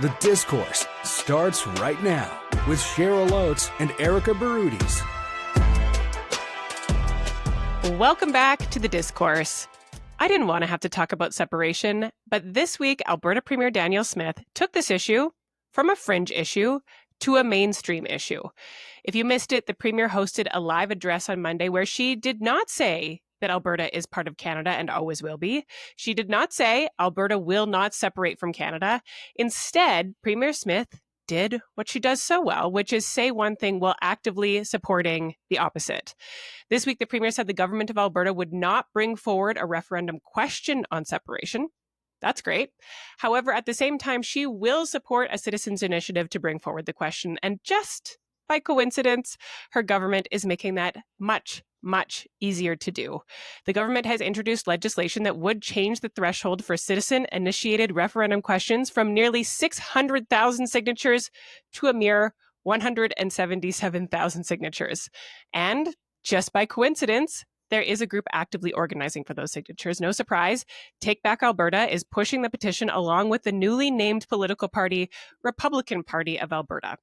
The Discourse starts right now with Cheryl Oates and Erika Barutis. Welcome back to The Discourse. I didn't want to have to talk about separation, but this week, Alberta Premier Danielle Smith took this issue from a fringe issue to a mainstream issue. If you missed it, the Premier hosted a live address on Monday where she did not say that Alberta is part of Canada and always will be. She did not say Alberta will not separate from Canada. Instead, Premier Smith did what she does so well, which is say one thing while actively supporting the opposite. This week, the Premier said the government of Alberta would not bring forward a referendum question on separation. That's great. However, at the same time, she will support a citizens' initiative to bring forward the question. And just by coincidence, her government is making that much easier to do. The government has introduced legislation that would change the threshold for citizen-initiated referendum questions from nearly 600,000 signatures to a mere 177,000 signatures. And just by coincidence, there is a group actively organizing for those signatures. No surprise, Take Back Alberta is pushing the petition along with the newly named political party, Republican Party of Alberta.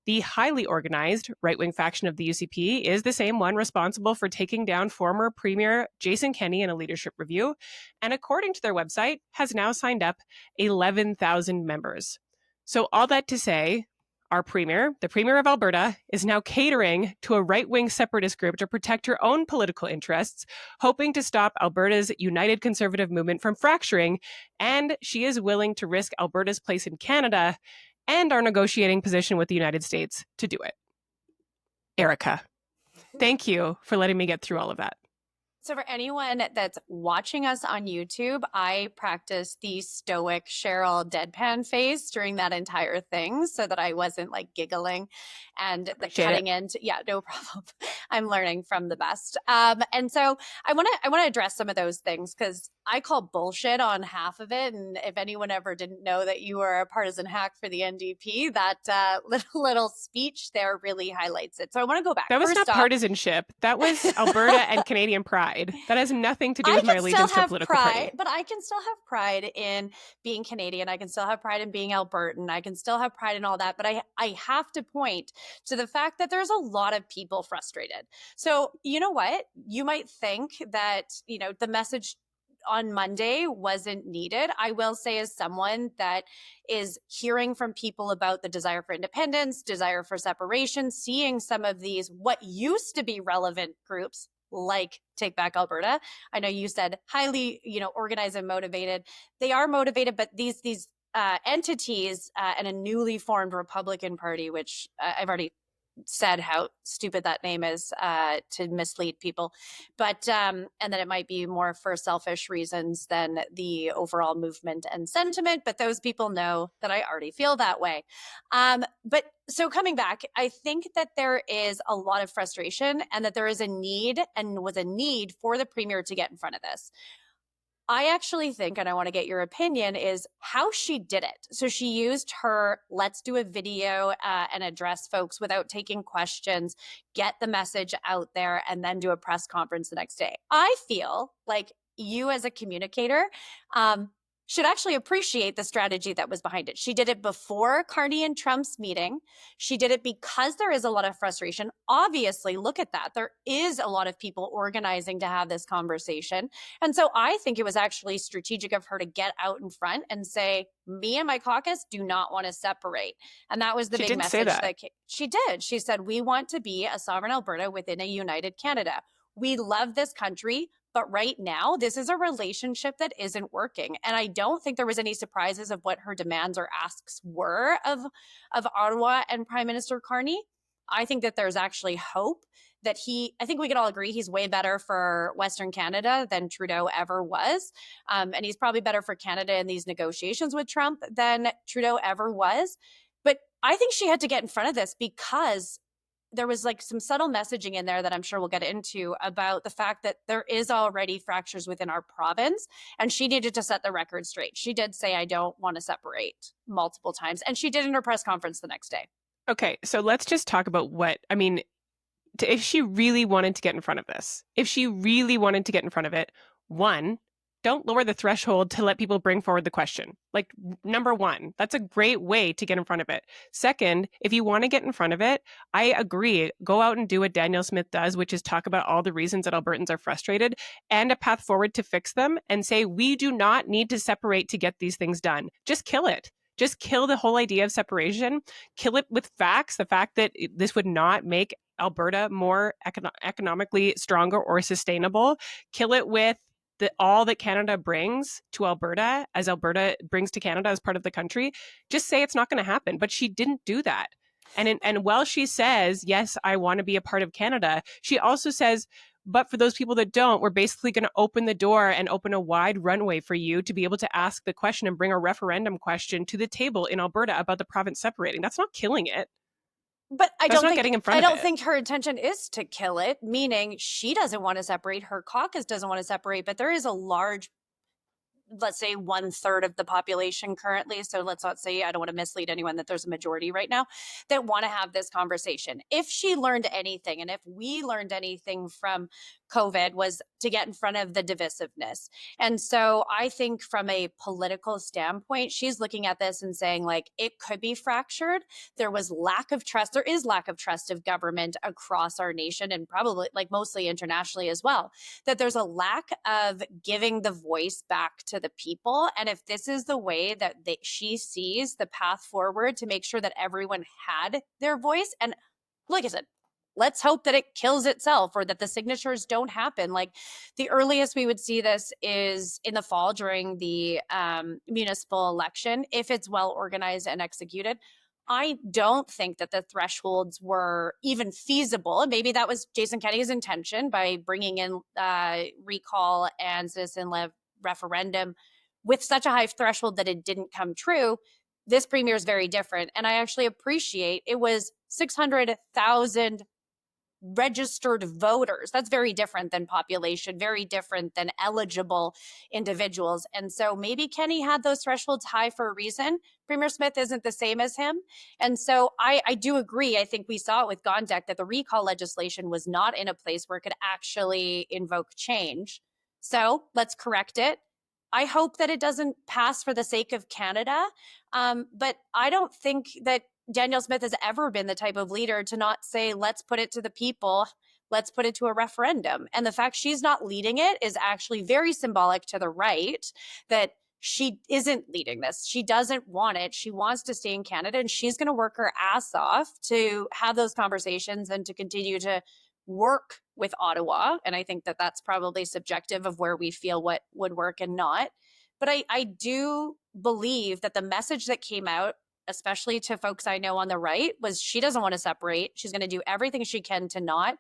The highly organized right-wing faction of the UCP is the same one responsible for taking down former Premier Jason Kenney in a leadership review, and according to their website, has now signed up 11,000 members. So all that to say, our Premier, the Premier of Alberta, is now catering to a right-wing separatist group to protect her own political interests, hoping to stop Alberta's united conservative movement from fracturing, and she is willing to risk Alberta's place in Canada and our negotiating position with the United States to do it. Erika, thank you for letting me get through all of that. So for anyone that's watching us on YouTube, I practiced the stoic Cheryl deadpan face during that entire thing so that I wasn't like giggling and the cutting into, yeah, no problem. I'm learning from the best. And so I want to address some of those things because I call bullshit on half of it. And if anyone ever didn't know that you were a partisan hack for the NDP, that little speech there really highlights it. So I want to go back. That was not partisanship. That was Alberta and Canadian pride. That has nothing to do with my allegiance to a political party. But I can still have pride in being Canadian. I can still have pride in being Albertan. I can still have pride in all that. But I have to point to the fact that there's a lot of people frustrated. So you know what? You might think that, the message on Monday wasn't needed. I will say, as someone that is hearing from people about the desire for independence, desire for separation, seeing some of these, what used to be relevant groups like Take Back Alberta. I know you said highly, organized and motivated. They are motivated, but these entities and a newly formed Republican Party, which I've already said how stupid that name is to mislead people, but and that it might be more for selfish reasons than the overall movement and sentiment. But those people know that I already feel that way. But so coming back, I think that there is a lot of frustration and that there is a need and was a need for the Premier to get in front of this. I actually think, and I want to get your opinion, is how she did it. So she used her, let's do a video and address folks without taking questions, get the message out there, and then do a press conference the next day. I feel like you as a communicator should actually appreciate the strategy that was behind it. She did it before Carney and Trump's meeting. She did it because there is a lot of frustration. Obviously, look at that. There is a lot of people organizing to have this conversation. And so I think it was actually strategic of her to get out in front and say, me and my caucus do not want to separate. And that was the big message that she did. She said, we want to be a sovereign Alberta within a united Canada. We love this country. But right now, this is a relationship that isn't working. And I don't think there was any surprises of what her demands or asks were of Ottawa and Prime Minister Carney. I think that there's actually hope that I think we could all agree he's way better for Western Canada than Trudeau ever was. And he's probably better for Canada in these negotiations with Trump than Trudeau ever was. But I think she had to get in front of this because there was like some subtle messaging in there that I'm sure we'll get into about the fact that there is already fractures within our province, and she needed to set the record straight. She did say, I don't want to separate multiple times, and she did in her press conference the next day. Okay, so let's just talk about if she really wanted to get in front of this, if she really wanted to get in front of it, one, don't lower the threshold to let people bring forward the question. Like, number one, that's a great way to get in front of it. Second, if you want to get in front of it, I agree. Go out and do what Danielle Smith does, which is talk about all the reasons that Albertans are frustrated and a path forward to fix them and say, we do not need to separate to get these things done. Just kill it. Just kill the whole idea of separation. Kill it with facts. The fact that this would not make Alberta more economically stronger or sustainable. Kill it with all that Canada brings to Alberta, as Alberta brings to Canada as part of the country. Just say it's not going to happen. But she didn't do that. And while she says, yes, I want to be a part of Canada, she also says, but for those people that don't, we're basically going to open the door and open a wide runway for you to be able to ask the question and bring a referendum question to the table in Alberta about the province separating. That's not killing it. But I That's don't not getting in front I of don't it. think her intention is to kill it, meaning she doesn't want to separate, her caucus doesn't want to separate, but there is a large, let's say 1/3 of the population currently. So let's not say, I don't want to mislead anyone that there's a majority right now that want to have this conversation. If she learned anything, and if we learned anything from COVID, was to get in front of the divisiveness. And so I think from a political standpoint, she's looking at this and saying, like, it could be fractured. There was lack of trust. There is lack of trust of government across our nation, and probably like mostly internationally as well, that there's a lack of giving the voice back to the people. And if this is the way that she sees the path forward to make sure that everyone had their voice, and like I said, let's hope that it kills itself or that the signatures don't happen. Like, the earliest we would see this is in the fall during the municipal election, if it's well organized and executed. I don't think that the thresholds were even feasible. Maybe that was Jason Kenney's intention by bringing in recall and citizen referendum with such a high threshold that it didn't come true. This premier is very different. And I actually appreciate it was 600,000 registered voters. That's very different than population, very different than eligible individuals. And so maybe Kenney had those thresholds high for a reason. Premier Smith isn't the same as him. And so I do agree. I think we saw it with Gondek that the recall legislation was not in a place where it could actually invoke change. So let's correct it. I hope that it doesn't pass for the sake of Canada. But I don't think that Danielle Smith has ever been the type of leader to not say, let's put it to the people, let's put it to a referendum. And the fact she's not leading it is actually very symbolic to the right, that she isn't leading this. She doesn't want it. She wants to stay in Canada, and she's going to work her ass off to have those conversations and to continue to work with Ottawa. And I think that that's probably subjective of where we feel what would work and not. But I do believe that the message that came out, especially to folks I know on the right, was she doesn't want to separate. She's going to do everything she can to not,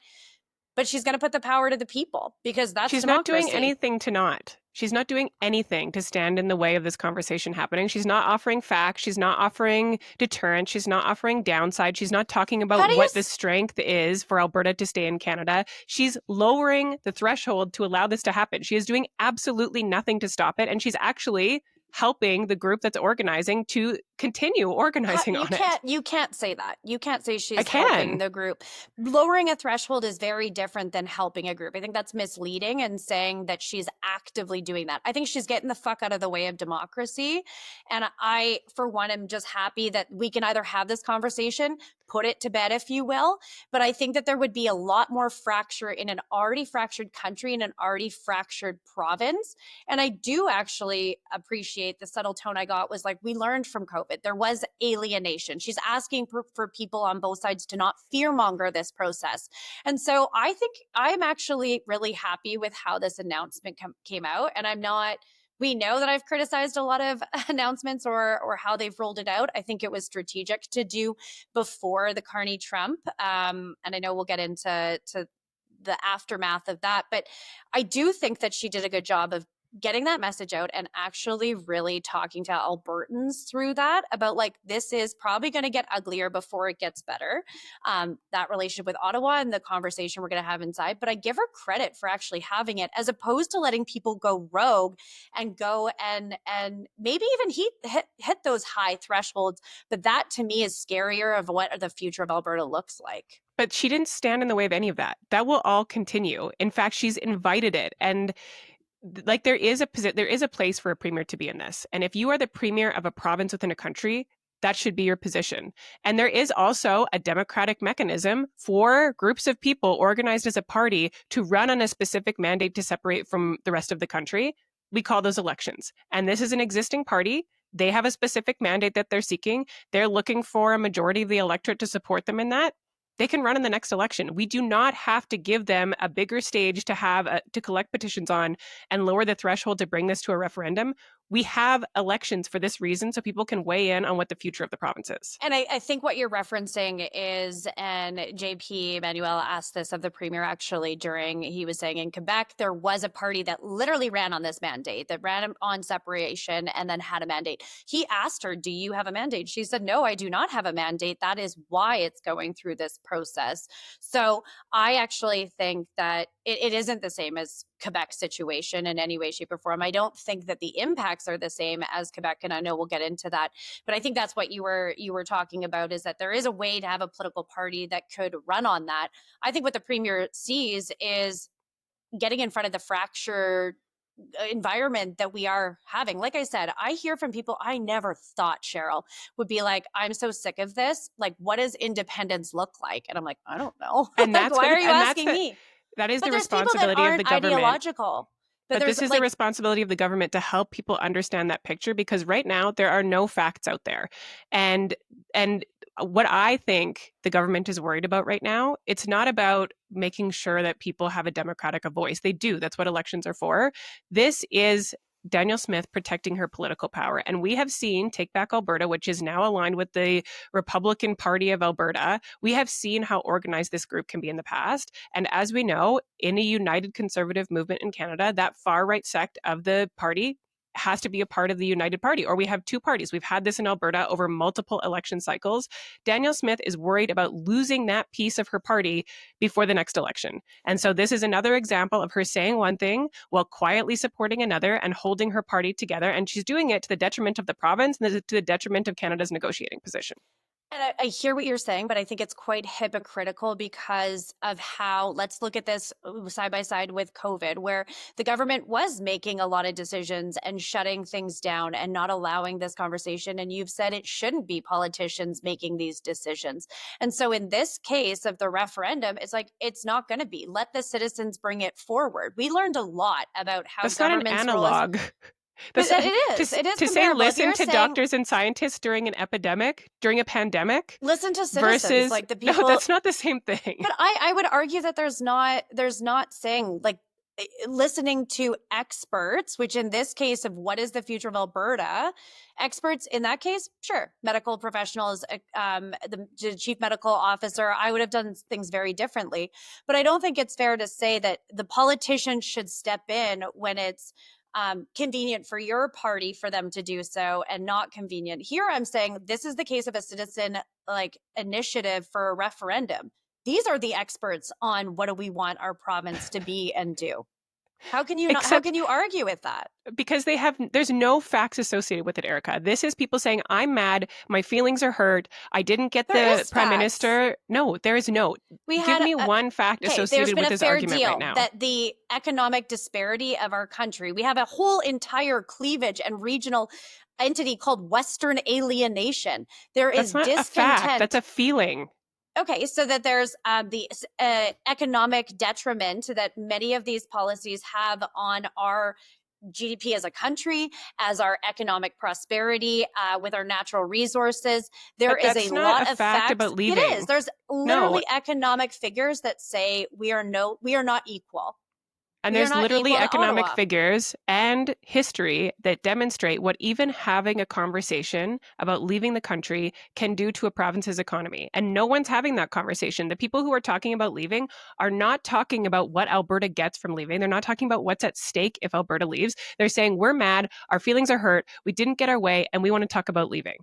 but she's going to put the power to the people, because that's She's democracy. not doing anything to not. She's not doing anything to stand in the way of this conversation happening. She's not offering facts. She's not offering deterrence. She's not offering downside. She's not talking about what the strength is for Alberta to stay in Canada. She's lowering the threshold to allow this to happen. She is doing absolutely nothing to stop it. And she's actually helping the group that's organizing to continue organizing on it. You can't say that. You can't say she's helping the group. Lowering a threshold is very different than helping a group. I think that's misleading and saying that she's actively doing that. I think she's getting the fuck out of the way of democracy. And I, for one, am just happy that we can either have this conversation, put it to bed, if you will. But I think that there would be a lot more fracture in an already fractured country, in an already fractured province. And I do actually appreciate the subtle tone I got was like, we learned from COVID. There was alienation. She's asking for people on both sides to not fearmonger this process. And so I think I'm actually really happy with how this announcement came out. And I'm not, we know that I've criticized a lot of announcements or how they've rolled it out. I think it was strategic to do before the Carney-Trump. And I know we'll get into the aftermath of that. But I do think that she did a good job of getting that message out and actually really talking to Albertans through that about, like, this is probably going to get uglier before it gets better. That relationship with Ottawa and the conversation we're going to have inside. But I give her credit for actually having it, as opposed to letting people go rogue and go and maybe even hit those high thresholds. But that to me is scarier of what the future of Alberta looks like. But she didn't stand in the way of any of that. That will all continue. In fact, she's invited it. And like there is a place for a premier to be in this. And if you are the premier of a province within a country, that should be your position. And there is also a democratic mechanism for groups of people organized as a party to run on a specific mandate to separate from the rest of the country. We call those elections. And this is an existing party. They have a specific mandate that they're seeking. They're looking for a majority of the electorate to support them in that. They can run in the next election. We do not have to give them a bigger stage to collect petitions on and lower the threshold to bring this to a referendum. We have elections for this reason, so people can weigh in on what the future of the province is. And I think what you're referencing is, and JP Emmanuel asked this of the premier actually he was saying in Quebec, there was a party that literally ran on this mandate, that ran on separation and then had a mandate. He asked her, do you have a mandate? She said, no, I do not have a mandate. That is why it's going through this process. So I actually think that it isn't the same as Quebec situation in any way, shape, or form. I don't think that the impacts are the same as Quebec, and I know we'll get into that. But I think that's what you were talking about, is that there is a way to have a political party that could run on that. I think what the premier sees is getting in front of the fractured environment that we are having. Like I said, I hear from people I never thought, Cheryl, would be like, I'm so sick of this. Like, what does independence look like? And I'm like, I don't know. And like, why are you asking me? That is But the there's people that responsibility of aren't the government. ideological. But this is the responsibility of the government to help people understand that picture, because right now there are no facts out there. And what I think the government is worried about right now, it's not about making sure that people have a democratic voice. They do. That's what elections are for. This is Danielle Smith protecting her political power. And we have seen Take Back Alberta, which is now aligned with the Republican Party of Alberta. We have seen how organized this group can be in the past. And as we know, in a united conservative movement in Canada, that far right sect of the party has to be a part of the United Party, or we have two parties. We've had this in Alberta over multiple election cycles. Danielle Smith is worried about losing that piece of her party before the next election. And so this is another example of her saying one thing while quietly supporting another and holding her party together. And she's doing it to the detriment of the province and to the detriment of Canada's negotiating position. And I hear what you're saying, but I think it's quite hypocritical because of how, let's look at this side by side with COVID, where the government was making a lot of decisions and shutting things down and not allowing this conversation. And you've said it shouldn't be politicians making these decisions. And so in this case of the referendum, it's like, it's not going to be. Let the citizens bring it forward. We learned a lot about how That's not an analog. But it is. It is to say comparable. listen to doctors and scientists during an epidemic, during a pandemic. Listen to citizens, versus, like the people. No, that's not the same thing. But I would argue that there's not saying, like, listening to experts, which in this case of what is the future of Alberta, experts in that case, sure, medical professionals, the chief medical officer, I would have done things very differently. But I don't think it's fair to say that the politicians should step in when it's convenient for your party for them to do so and not convenient. Here I'm saying this is the case of a citizen initiative for a referendum. These are the experts on what do we want our province to be and do. How can you how can you argue with that? Because there's no facts associated with it, Erika. This is people saying, I'm mad, my feelings are hurt, I didn't get the prime minister. No, there is no. Give me one fact associated with this argument right now. That the economic disparity of our country, we have a whole entire cleavage and regional entity called Western alienation. There is discontent. That's not a fact, that's a feeling. Okay, so that there's the economic detriment that many of these policies have on our GDP as a country, as our economic prosperity, with our natural resources. There is a lot of fact about leaving. It is. There's literally economic figures that say we are not equal. And there's literally economic figures and history that demonstrate what even having a conversation about leaving the country can do to a province's economy. And no one's having that conversation. The people who are talking about leaving are not talking about what Alberta gets from leaving. They're not talking about what's at stake if Alberta leaves. They're saying, we're mad, our feelings are hurt, we didn't get our way, and we want to talk about leaving.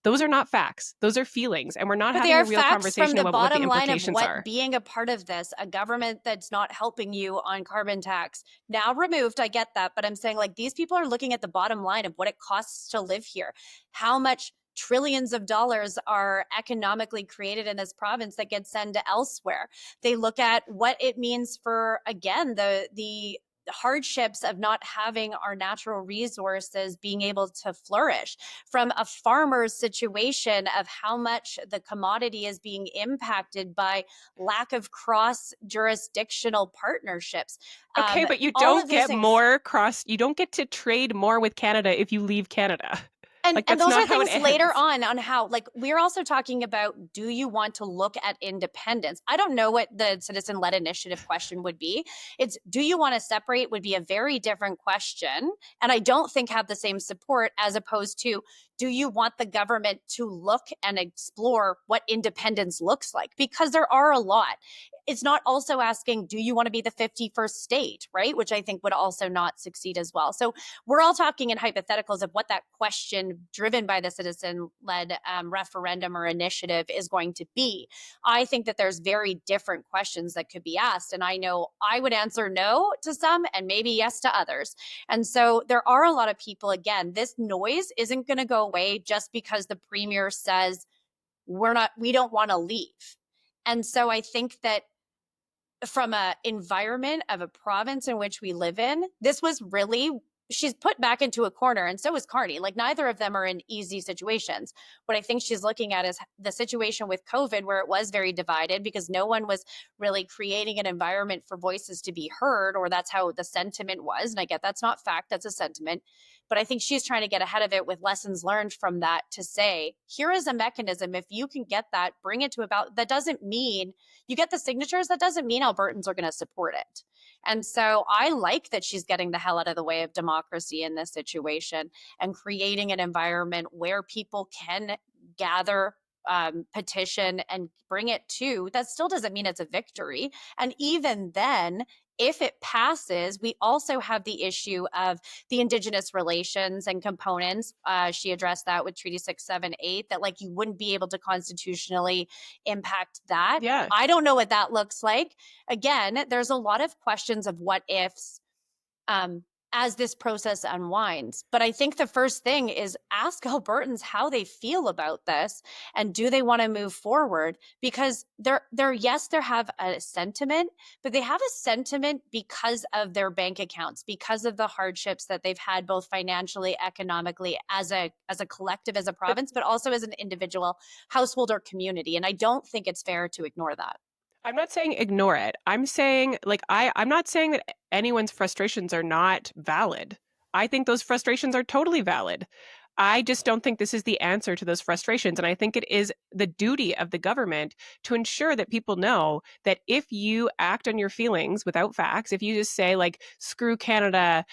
Those are not facts. Those are feelings. And we're not having a real conversation about what the implications are. Being a part of this, a government that's not helping you on carbon tax, now removed, I get that. But I'm saying, like, these people are looking at the bottom line of what it costs to live here. How much trillions of dollars are economically created in this province that gets sent to elsewhere. They look at what it means for, again, the hardships of not having our natural resources being able to flourish, from a farmer's situation of how much the commodity is being impacted by lack of cross jurisdictional partnerships. Okay, but you All don't of these get things. you don't get to trade more with Canada if you leave Canada. And, Like, and that's those not are how it things later ends. on how, like, we're also talking about, do you want to look at independence? I don't know what the citizen-led initiative question would be. It's, do you want to separate, would be a very different question. And I don't think have the same support, as opposed to, do you want the government to look and explore what independence looks like? Because there are a lot. It's not also asking, do you want to be the 51st state, right? Which I think would also not succeed as well. So we're all talking in hypotheticals of what that question driven by the citizen-led referendum or initiative is going to be. I think that there's very different questions that could be asked. And I know I would answer no to some and maybe yes to others. And so there are a lot of people, again, this noise isn't going to go away just because the premier says, we don't want to leave. And so I think that from an environment of a province in which we live in, this was really, she's put back into a corner, and so is Carney. Like, neither of them are in easy situations. What I think she's looking at is the situation with COVID, where it was very divided because no one was really creating an environment for voices to be heard, or that's how the sentiment was. And I get that's not fact, that's a sentiment. But I think she's trying to get ahead of it with lessons learned from that to say, here is a mechanism. If you can get that, bring it to about, that doesn't mean you get the signatures. That doesn't mean Albertans are going to support it. And so I like that she's getting the hell out of the way of democracy in this situation and creating an environment where people can gather, petition, and bring it to. That still doesn't mean it's a victory. And even then, if it passes, we also have the issue of the Indigenous relations and components. She addressed that with Treaty 678, that like you wouldn't be able to constitutionally impact that. Yeah. I don't know what that looks like. Again, there's a lot of questions of what ifs as this process unwinds. But I think the first thing is ask Albertans how they feel about this and do they want to move forward? Because they're yes, they have a sentiment, but they have a sentiment because of their bank accounts, because of the hardships that they've had both financially, economically, as a collective, as a province, but also as an individual household or community. And I don't think it's fair to ignore that. I'm not saying ignore it. I'm saying, like, I'm not saying that anyone's frustrations are not valid. I think those frustrations are totally valid. I just don't think this is the answer to those frustrations. And I think it is the duty of the government to ensure that people know that if you act on your feelings without facts, if you just say, like, screw Canada,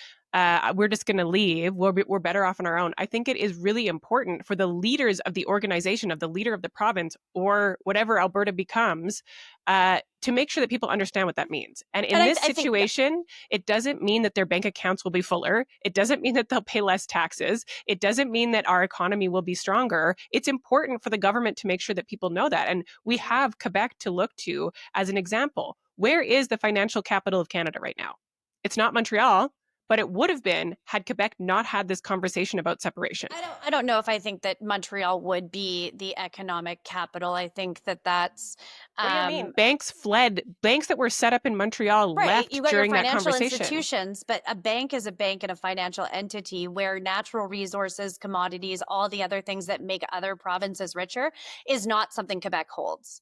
we're just going to leave, we're better off on our own. I think it is really important for the leaders of the organization, of the leader of the province, or whatever Alberta becomes, to make sure that people understand what that means. And in this situation, it doesn't mean that their bank accounts will be fuller. It doesn't mean that they'll pay less taxes. It doesn't mean that our economy will be stronger. It's important for the government to make sure that people know that. And we have Quebec to look to as an example. Where is the financial capital of Canada right now? It's not Montreal, but it would have been had Quebec not had this conversation about separation. I don't know if I think that Montreal would be the economic capital. I think that that's... What do you mean? Banks fled. Banks that were set up in Montreal left you got during your that financial conversation. Institutions, but a bank is a bank and a financial entity where natural resources, commodities, all the other things that make other provinces richer is not something Quebec holds.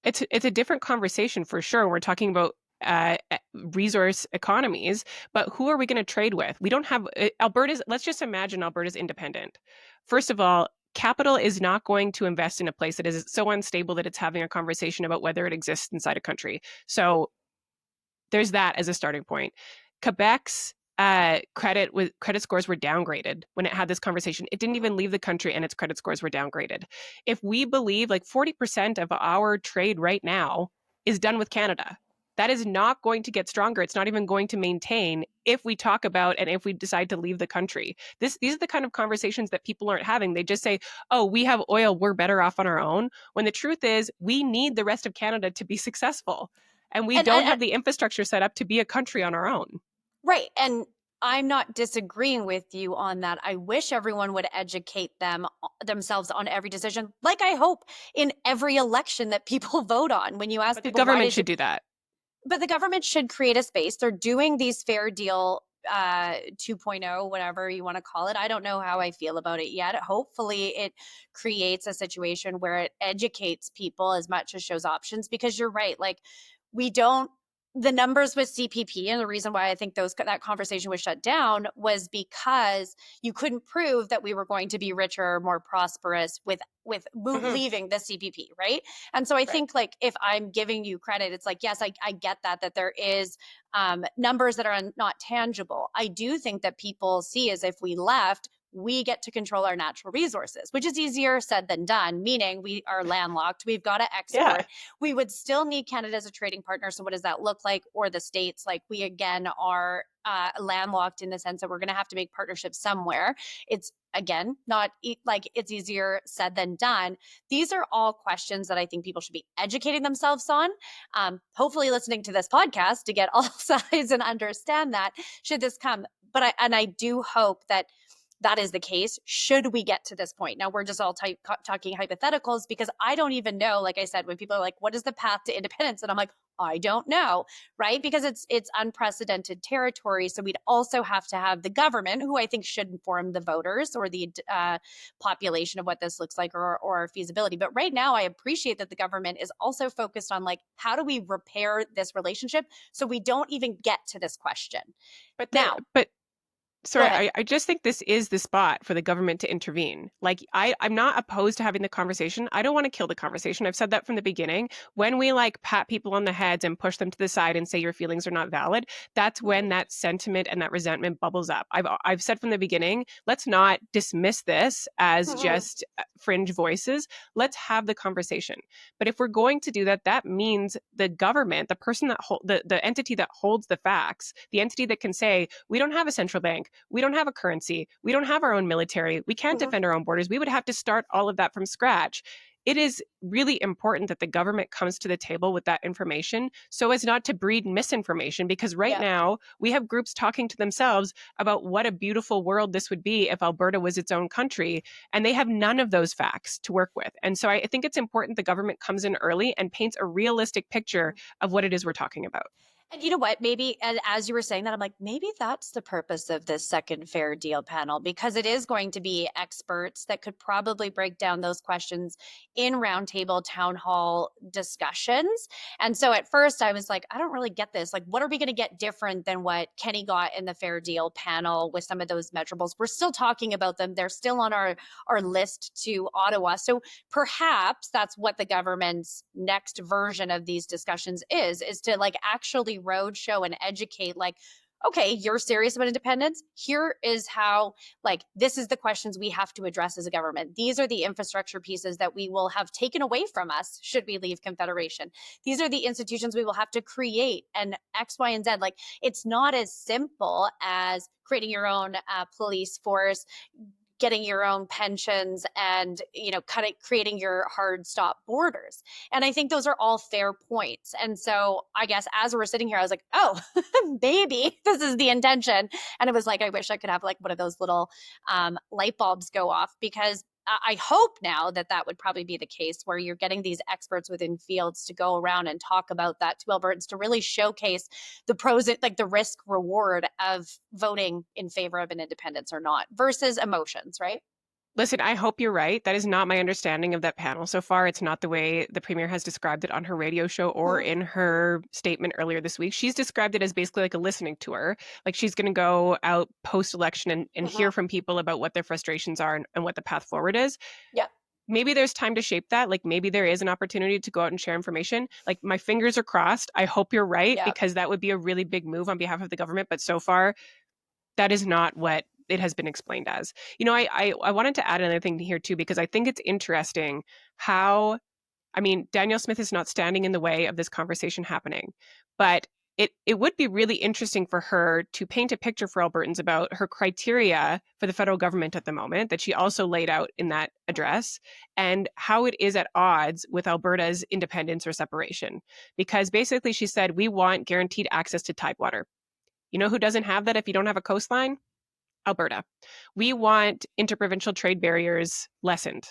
It's a different conversation for sure. We're talking about resource economies, but who are we going to trade with? We don't have Alberta's. Let's just imagine Alberta's independent. First of all, capital is not going to invest in a place that is so unstable that it's having a conversation about whether it exists inside a country. So there's that as a starting point. Quebec's credit scores were downgraded when it had this conversation. It didn't even leave the country and its credit scores were downgraded. If we believe like 40% of our trade right now is done with Canada, that is not going to get stronger. It's not even going to maintain if we talk about and if we decide to leave the country. These are the kind of conversations that people aren't having. They just say, oh, we have oil, we're better off on our own. When the truth is, we need the rest of Canada to be successful. And we don't have the infrastructure set up to be a country on our own. Right. And I'm not disagreeing with you on that. I wish everyone would educate themselves on every decision, like I hope in every election that people vote on. When you ask But the people, government should do that. but the government should create a space. They're doing these fair deal 2.0, whatever you want to call it. I don't know how I feel about it yet. Hopefully it creates a situation where it educates people as much as shows options, because you're right. Like, we don't, the numbers with CPP, and the reason why I think that conversation was shut down was because you couldn't prove that we were going to be richer, more prosperous with leaving the CPP, right? And so I think, like, if I'm giving you credit, it's like, yes, I get that there is numbers that are not tangible. I do think that people see as if we left, we get to control our natural resources, which is easier said than done, meaning we are landlocked. We've got to export. We would still need Canada as a trading partner. So what does that look like? Or the states, like, we again are landlocked in the sense that we're going to have to make partnerships somewhere. It's, again, not like it's easier said than done. These are all questions that I think people should be educating themselves on. Hopefully listening to this podcast to get all sides and understand that should this come. But I do hope that is the case should we get to this point. Now, we're just all talking hypotheticals, because I don't even know, like I said, when people are like, what is the path to independence? And I'm like, I don't know, right? Because it's unprecedented territory. So we'd also have to have the government, who I think should inform the voters or the population of what this looks like, or feasibility. But right now, I appreciate that the government is also focused on, like, how do we repair this relationship so we don't even get to this question. But sorry, I just think this is the spot for the government to intervene. Like, I'm not opposed to having the conversation. I don't want to kill the conversation. I've said that from the beginning. When we, like, pat people on the heads and push them to the side and say your feelings are not valid, that's when that sentiment and that resentment bubbles up. I've said from the beginning, let's not dismiss this as just fringe voices. Let's have the conversation. But if we're going to do that, that means the government, the person that the entity that holds the facts, the entity that can say, we don't have a central bank, we don't have a currency, we don't have our own military, we can't defend our own borders, we would have to start all of that from scratch. It is really important that the government comes to the table with that information so as not to breed misinformation, because right now we have groups talking to themselves about what a beautiful world this would be if Alberta was its own country, and they have none of those facts to work with. And so I think it's important the government comes in early and paints a realistic picture of what it is we're talking about. And you know what, maybe as you were saying that, I'm like, maybe that's the purpose of this second fair deal panel, because it is going to be experts that could probably break down those questions in roundtable town hall discussions. And so at first I was like, I don't really get this. Like, what are we going to get different than what Kenny got in the fair deal panel with some of those measurables? We're still talking about them. They're still on our list to Ottawa. So perhaps that's what the government's next version of these discussions is to, like, actually roadshow and educate, like, okay, you're serious about independence. Here is how, like, this is the questions we have to address as a government. These are the infrastructure pieces that we will have taken away from us should we leave Confederation. These are the institutions we will have to create, and X, Y, and Z. Like, it's not as simple as creating your own police force, getting your own pensions, and, you know, creating your hard stop borders. And I think those are all fair points. And so I guess as we're sitting here, I was like, oh, maybe this is the intention. And it was like, I wish I could have, like, one of those little light bulbs go off, because I hope now that would probably be the case, where you're getting these experts within fields to go around and talk about that to Albertans, to really showcase the pros, like the risk reward of voting in favor of an independence or not versus emotions, right? Listen, I hope you're right. That is not my understanding of that panel so far. It's not the way the Premier has described it on her radio show or in her statement earlier this week. She's described it as basically like a listening tour. Like, she's going to go out post-election and hear from people about what their frustrations are and what the path forward is. Yeah. Maybe there's time to shape that. Like, maybe there is an opportunity to go out and share information. Like, my fingers are crossed. I hope you're right, because that would be a really big move on behalf of the government. But so far, that is not what it has been explained as. You know, I wanted to add another thing here too, because I think it's interesting how, I mean, Danielle Smith is not standing in the way of this conversation happening, but it would be really interesting for her to paint a picture for Albertans about her criteria for the federal government at the moment that she also laid out in that address, and how it is at odds with Alberta's independence or separation. Because basically she said, we want guaranteed access to tidewater. You know who doesn't have that if you don't have a coastline? Alberta. We want interprovincial trade barriers lessened.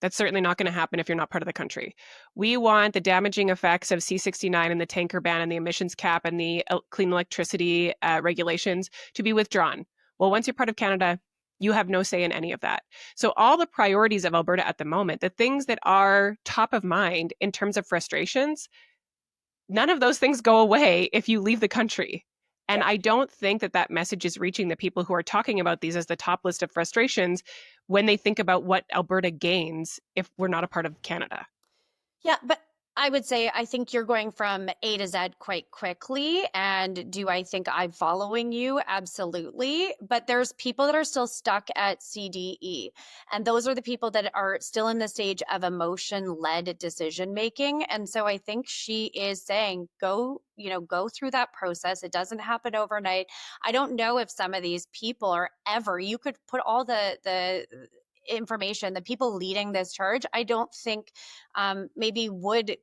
That's certainly not going to happen if you're not part of the country. We want the damaging effects of C-69 and the tanker ban and the emissions cap and the clean electricity regulations to be withdrawn. Well, once you're part of Canada, you have no say in any of that. So all the priorities of Alberta at the moment, the things that are top of mind in terms of frustrations, none of those things go away if you leave the country. And I don't think that that message is reaching the people who are talking about these as the top list of frustrations when they think about what Alberta gains if we're not a part of Canada. Yeah, but I would say I think you're going from A to Z quite quickly. And do I think I'm following you? Absolutely. But there's people that are still stuck at CDE. And those are the people that are still in the stage of emotion-led decision making. And so I think she is saying, go through that process. It doesn't happen overnight. I don't know if some of these people are ever, you could put all the information, the people leading this charge, I don't think maybe would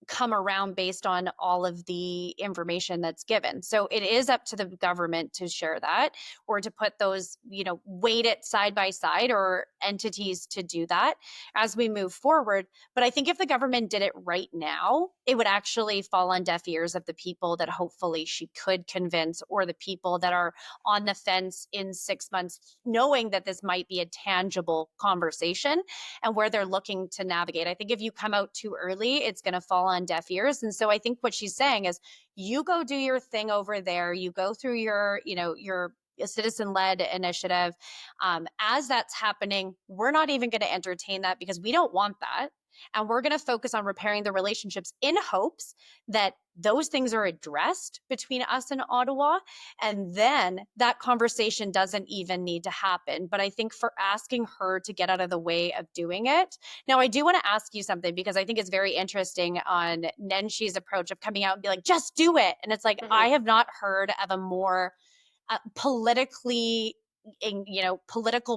come around based on all of the information that's given. So it is up to the government to share that or to put those, weight it side by side or entities to do that as we move forward. But I think if the government did it right now, it would actually fall on deaf ears of the people that hopefully she could convince or the people that are on the fence in 6 months, knowing that this might be a tangible conversation and where they're looking to navigate. I think if you come out too early, it's going to fall on deaf ears. And so I think what she's saying is you go do your thing over there. You go through your citizen-led initiative. As that's happening, we're not even going to entertain that because we don't want that. And we're going to focus on repairing the relationships in hopes that those things are addressed between us and Ottawa. And then that conversation doesn't even need to happen. But I think for asking her to get out of the way of doing it. Now, I do want to ask you something because I think it's very interesting on Nenshi's approach of coming out and be like, just do it. And it's like, I have not heard of a more political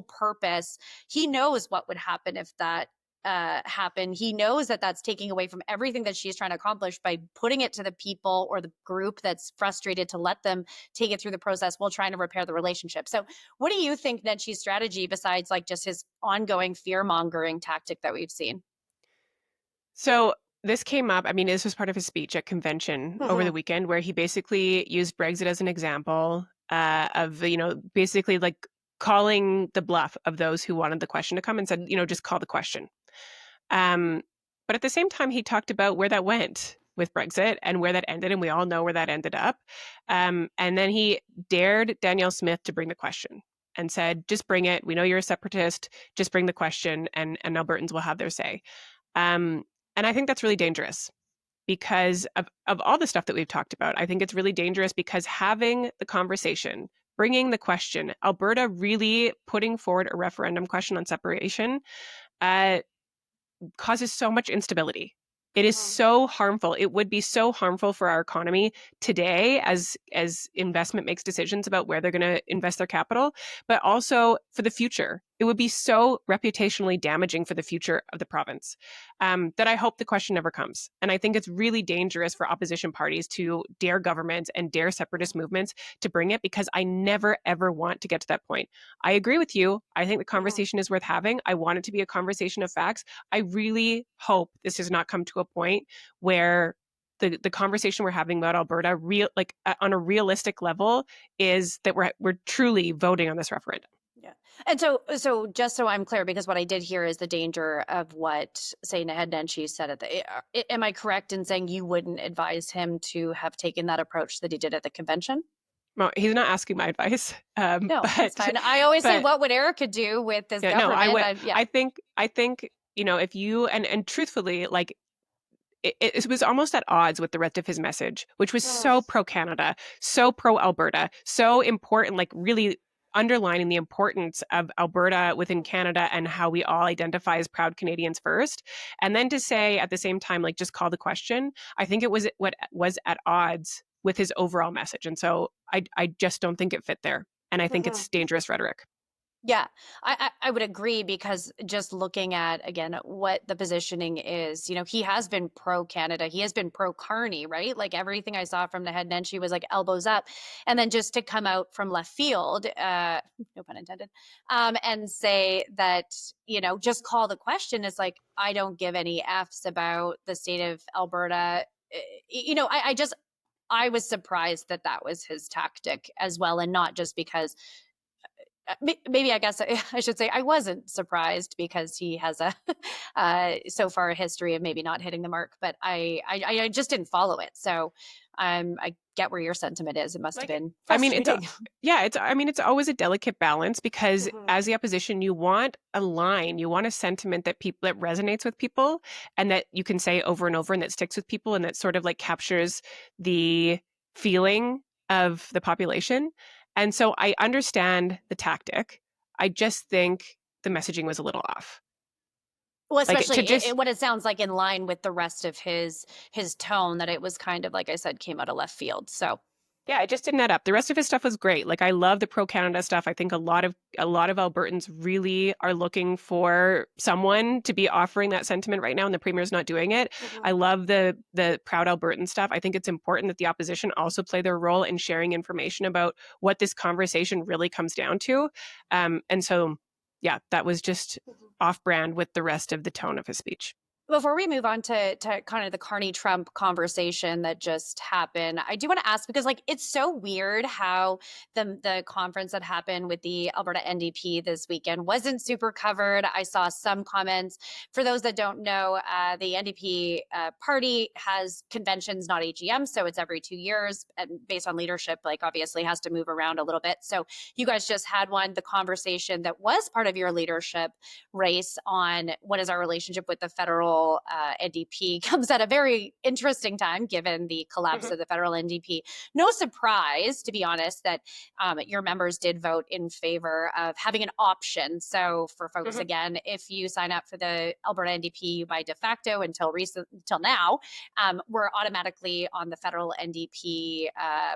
purpose. He knows what would happen if that happen. He knows that that's taking away from everything that she's trying to accomplish by putting it to the people or the group that's frustrated to let them take it through the process while trying to repair the relationship. So what do you think Nenshi's strategy besides like just his ongoing fear mongering tactic that we've seen? So this came up, I mean, this was part of his speech at convention over the weekend where he basically used Brexit as an example of, basically like calling the bluff of those who wanted the question to come and said, just call the question. But at the same time, he talked about where that went with Brexit and where that ended, and we all know where that ended up. And then he dared Danielle Smith to bring the question and said, just bring it. We know you're a separatist. Just bring the question, and Albertans will have their say. And I think that's really dangerous because of all the stuff that we've talked about. I think it's really dangerous because having the conversation, bringing the question, Alberta really putting forward a referendum question on separation, causes so much instability. It is so harmful. It would be so harmful for our economy today as investment makes decisions about where they're going to invest their capital, but also for the future. It would be so reputationally damaging for the future of the province that I hope the question never comes. And I think it's really dangerous for opposition parties to dare governments and dare separatist movements to bring it because I never, ever want to get to that point. I agree with you. I think the conversation is worth having. I want it to be a conversation of facts. I really hope this does not come to a point where the conversation we're having about Alberta, on a realistic level, is that we're truly voting on this referendum. Yeah. And so just so I'm clear, because what I did hear is the danger of what, say, Naheed Nenshi said at the, am I correct in saying you wouldn't advise him to have taken that approch that he did at the convention? Well, he's not asking my advice. No, that's fine. I always say, what would Erika do with this government? No, I would. I think, if you, and truthfully, like, it was almost at odds with the rest of his message, which was so pro-Canada, so pro-Alberta, so important, like really underlining the importance of Alberta within Canada and how we all identify as proud Canadians first. And then to say at the same time, like, just call the question, I think it was what was at odds with his overall message. And so I just don't think it fit there. And I think it's dangerous rhetoric. Yeah, I would agree, because just looking at, again, what the positioning is, he has been pro Canada. He has been pro Carney, right? Like everything I saw from Naheed Nenshi was like elbows up. And then just to come out from left field, no pun intended, and say that, just call the question is like, I don't give any Fs about the state of Alberta. I was surprised that that was his tactic as well. And not just because maybe I guess I should say I wasn't surprised, because he has a so far a history of maybe not hitting the mark, but I just didn't follow it. So I get where your sentiment is. It must have been I mean, frustrating. it's always a delicate balance, because Mhm. as the opposition, you want a line, you want a sentiment that that resonates with people, and that you can say over and over, and that sticks with people, and that sort of like captures the feeling of the population. And so I understand the tactic. I just think the messaging was a little off. Well, Like especially to just what it sounds like in line with the rest of his tone, that it was kind of, like I said, came out of left field. So Yeah, it just didn't add up. The rest of his stuff was great. Like I love the pro Canada stuff. I think a lot of Albertans really are looking for someone to be offering that sentiment right now, and the premier's not doing it. Mhm. I love the proud Albertan stuff. I think it's important that the opposition also play their role in sharing information about what this conversation really comes down to. And so, yeah, that was just off brand with the rest of the tone of his speech. Before we move on to kind of the Carney-Trump conversation that just happened, I do want to ask, because like it's so weird how the conference that happened with the Alberta NDP this weekend wasn't super covered. I saw some comments. For those that don't know, the NDP party has conventions, not AGM, so it's every 2 years, and based on leadership, like obviously has to move around a little bit. So you guys just had one. The conversation that was part of your leadership race on what is our relationship with the federal NDP comes at a very interesting time, given the collapse Mhm. of the federal NDP. No surprise, to be honest, that your members did vote in favor of having an option. So for folks, Mhm. again, if you sign up for the Alberta NDP by de facto until now, we're automatically on the federal NDP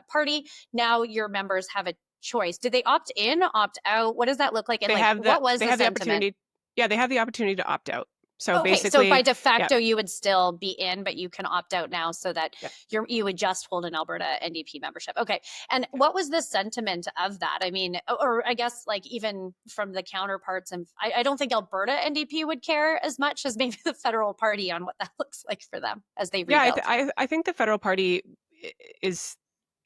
party. Now your members have a choice. Did they opt in, opt out? What does that look like? And They like, have what was they the have the sentiment? opportunity. Yeah, they have the opportunity to opt out. So Okay, so by basically, de yeah, facto, you would still be in, but you can opt out now, so that yeah. you would just hold an Alberta NDP membership. Okay, and Yeah. what was the sentiment of that? I mean, or I guess like even from the counterparts, and I don't think Alberta NDP would care as much as maybe the federal party on what that looks like for them as they Yeah, rebuild. I think the federal party is,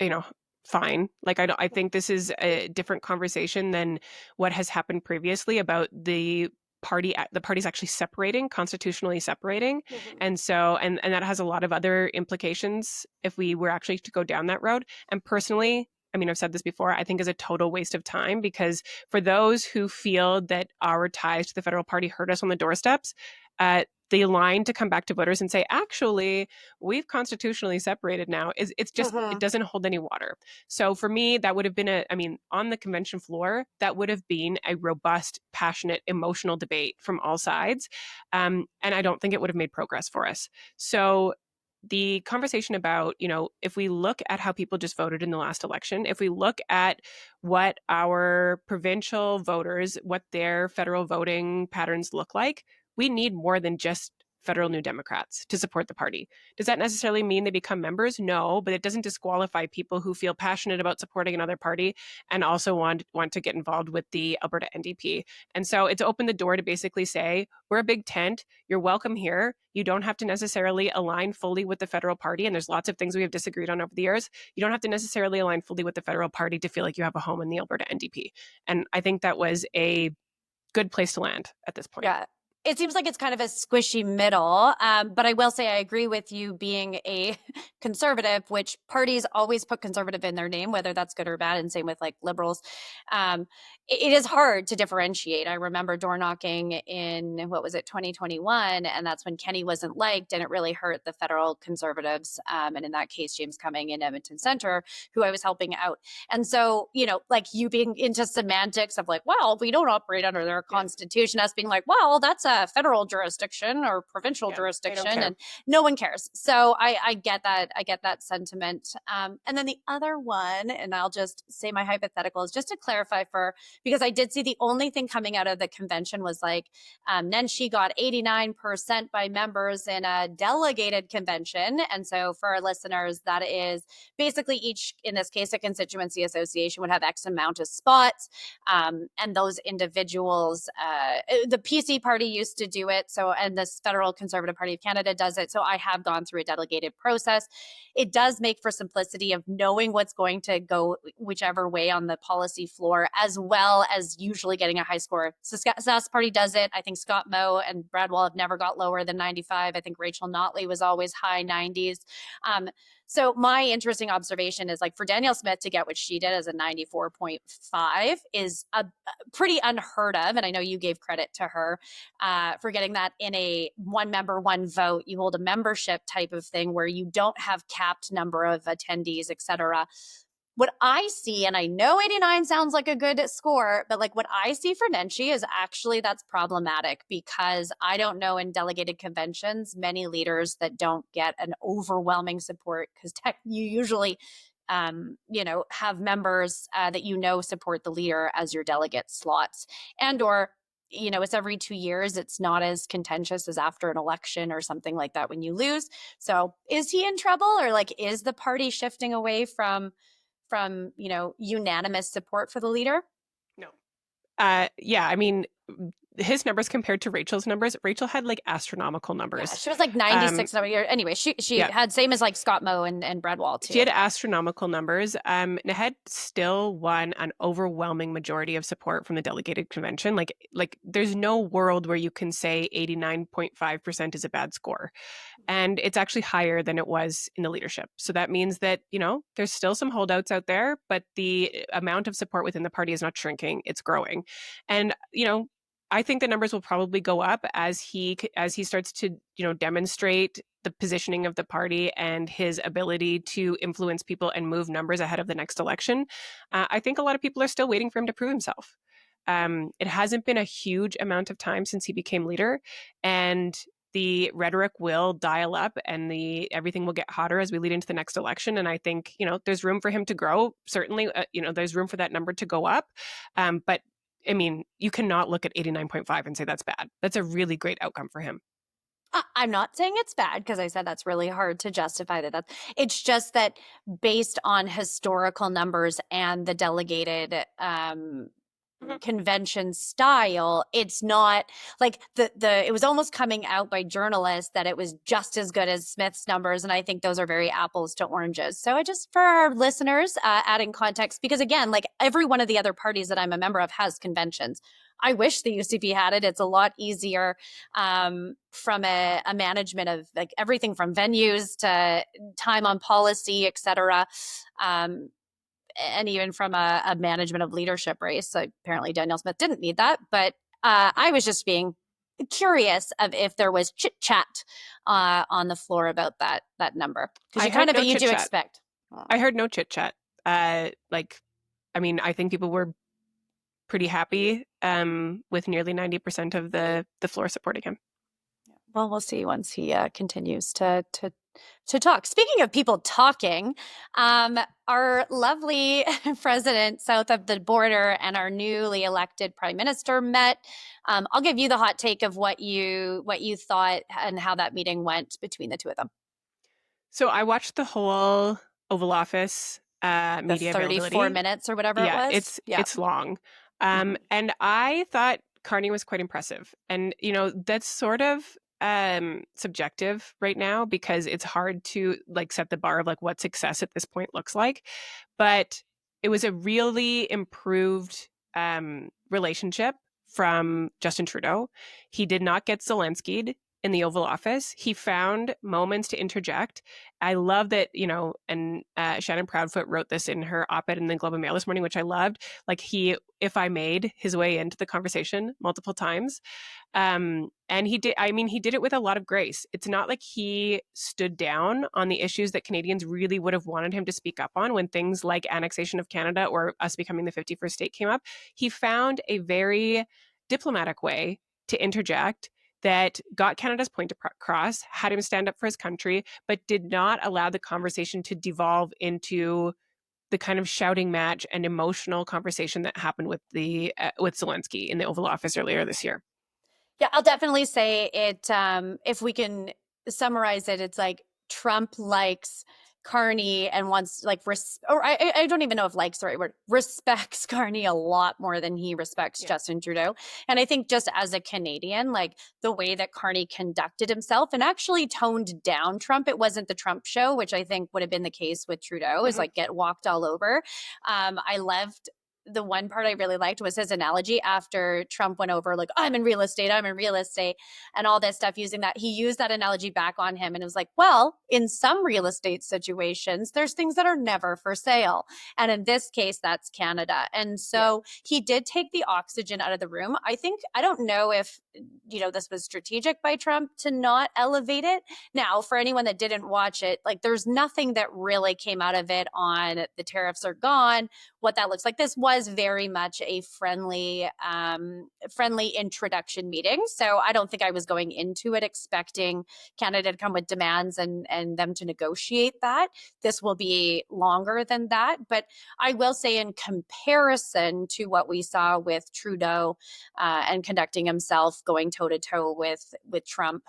you know, fine. Like I think this is a different conversation than what has happened previously about the parties actually separating, constitutionally separating. Mhm. And so and that has a lot of other implications if we were actually to go down that road. And personally, I mean, I've said this before, I think is a total waste of time, because for those who feel that our ties to the federal party hurt us on the doorsteps, the line to come back to voters and say, actually, we've constitutionally separated now, is it Mhm. doesn't hold any water. So for me, that would have been on the convention floor, that would have been a robust, passionate, emotional debate from all sides. And I don't think it would have made progress for us. So the conversation about, if we look at how people just voted in the last election, if we look at what our provincial voters, what their federal voting patterns look like, we need more than just federal New Democrats to support the party. Does that necessarily mean they become members? No, but it doesn't disqualify people who feel passionate about supporting another party and also want to get involved with the Alberta NDP. And so it's opened the door to basically say, we're a big tent. You're welcome here. You don't have to necessarily align fully with the federal party. And there's lots of things we have disagreed on over the years. You don't have to necessarily align fully with the federal party to feel like you have a home in the Alberta NDP. And I think that was a good place to land at this point. Yeah. It seems like it's kind of a squishy middle. But I will say I agree with you being a conservative, which parties always put conservative in their name, whether that's good or bad. And same with like liberals. Um, it is hard to differentiate. I remember door knocking in, what was it, 2021. And that's when Kenny wasn't liked, and it really hurt the federal conservatives. And in that case, James Cumming in Edmonton Center, who I was helping out. And so, like you being into semantics of like, well, we don't operate under their constitution, us being like, well, that's a federal jurisdiction or provincial jurisdiction, and no one cares. So I get that. I get that sentiment. And then the other one, and I'll just say my hypothetical is just to clarify because I did see the only thing coming out of the convention was like Nenshi got 89% by members in a delegated convention. And so for our listeners, that is basically each, in this case, a constituency association would have X amount of spots. And those individuals, the PC party used to do it. So, and this Federal Conservative Party of Canada does it. So I have gone through a delegated process. It does make for simplicity of knowing what's going to go whichever way on the policy floor, as well as usually getting a high score. So Sass Party does it. I think Scott Moe and Brad Wall have never got lower than 95. I think Rachel Notley was always high 90s. So my interesting observation is like for Danielle Smith to get what she did as a 94.5 is a pretty unheard of. And I know you gave credit to her for getting that in a one member, one vote. You hold a membership type of thing where you don't have capped number of attendees, et cetera. What I see, and I know 89 sounds like a good score, but like what I see for Nenshi is actually that's problematic because I don't know in delegated conventions many leaders that don't get an overwhelming support because you usually, have members that support the leader as your delegate slots or it's every 2 years. It's not as contentious as after an election or something like that when you lose. So is he in trouble or like is the party shifting away from unanimous support for the leader? No. Yeah, I mean, his numbers compared to Rachel's numbers, Rachel had like astronomical numbers. Yeah, she was like 96. Anyway, she had same as like Scott Moe and Brad Wall too. She had astronomical numbers. Naheed still won an overwhelming majority of support from the delegated convention. Like there's no world where you can say 89.5% is a bad score. And it's actually higher than it was in the leadership. So that means that, there's still some holdouts out there, but the amount of support within the party is not shrinking, it's growing. And, I think the numbers will probably go up as he starts to, demonstrate the positioning of the party and his ability to influence people and move numbers ahead of the next election. I think a lot of people are still waiting for him to prove himself. It hasn't been a huge amount of time since he became leader, and the rhetoric will dial up and everything will get hotter as we lead into the next election. And I think, there's room for him to grow. Certainly, there's room for that number to go up. But I mean, you cannot look at 89.5 and say that's bad. That's a really great outcome for him. I'm not saying it's bad because I said that's really hard to justify that. It's just that based on historical numbers and the delegated convention style, it's not like it was almost coming out by journalists that it was just as good as Smith's numbers. And I think those are very apples to oranges. So I just, for our listeners, adding context, because again, like every one of the other parties that I'm a member of has conventions. I wish the UCP had it. It's a lot easier from a management of like everything from venues to time on policy, et cetera. And even from a management of leadership race. So apparently Danielle Smith didn't need that. But I was just being curious of if there was chit chat on the floor about that number. Because you do expect. I heard no chit chat. I think people were pretty happy with nearly 90% of the floor supporting him. Well, we'll see once he continues to talk. Speaking of people talking, our lovely president south of the border and our newly elected prime minister met. I'll give you the hot take of what you thought and how that meeting went between the two of them. So I watched the whole Oval Office media 34 minutes or whatever it was. It's long. And I thought Carney was quite impressive. And, that's sort of subjective right now because it's hard to like set the bar of like what success at this point looks like. But it was a really improved relationship from Justin Trudeau. He did not get Zelensky'd in the Oval Office. He found moments to interject. I love that, and Shannon Proudfoot wrote this in her op-ed in the Globe and Mail this morning, which I loved. Like he made his way into the conversation multiple times. And he did it with a lot of grace. It's not like he stood down on the issues that Canadians really would have wanted him to speak up on when things like annexation of Canada or us becoming the 51st state came up. He found a very diplomatic way to interject that got Canada's point across, had him stand up for his country, but did not allow the conversation to devolve into the kind of shouting match and emotional conversation that happened with with Zelensky in the Oval Office earlier this year. Yeah, I'll definitely say it. If we can summarize it, it's like Trump likes Carney and wants like or I don't even know if likes the right word, respects Carney a lot more than he respects Justin Trudeau. And I think just as a Canadian, like the way that Carney conducted himself and actually toned down Trump, it wasn't the Trump show, which I think would have been the case with Trudeau, is like get walked all over. I loved the one part I really liked was his analogy after Trump went over, like, I'm in real estate, and all this stuff, using that. He used that analogy back on him. And it was like, well, in some real estate situations, there's things that are never for sale. And in this case, that's Canada. And so he did take the oxygen out of the room. I don't know if, this was strategic by Trump to not elevate it. Now, for anyone that didn't watch it, like there's nothing that really came out of it on the tariffs are gone, what that looks like. This was very much a friendly introduction meeting. So I don't think I was going into it expecting Canada to come with demands and them to negotiate that. This will be longer than that. But I will say, in comparison to what we saw with Trudeau and conducting himself going toe to toe with Trump,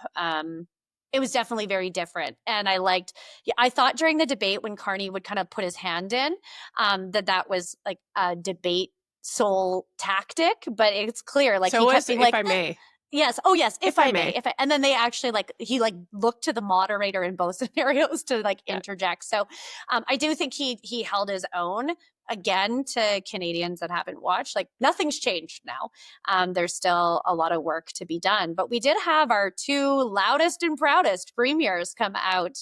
it was definitely very different. And I thought during the debate when Carney would kind of put his hand in, that was like a debate soul tactic, but it's clear. Like so he kept being if like, I may. Yes. Oh, yes. If I may. And then they actually he looked to the moderator in both scenarios to interject. So I do think he held his own. Again, to Canadians that haven't watched, like nothing's changed now. There's still a lot of work to be done. But we did have our two loudest and proudest premiers come out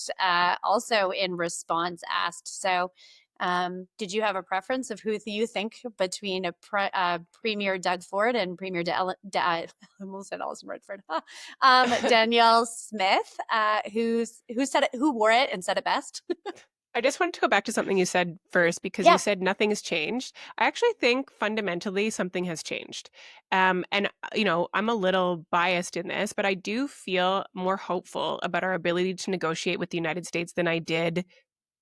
also in response asked. So did you have a preference of who you think between Premier Doug Ford and Premier I almost said Alison Redford, Danielle Smith, who said it, who wore it and said it best? I just wanted to go back to something you said first, because you said nothing has changed. I actually think fundamentally something has changed. And, I'm a little biased in this, but I do feel more hopeful about our ability to negotiate with the United States than I did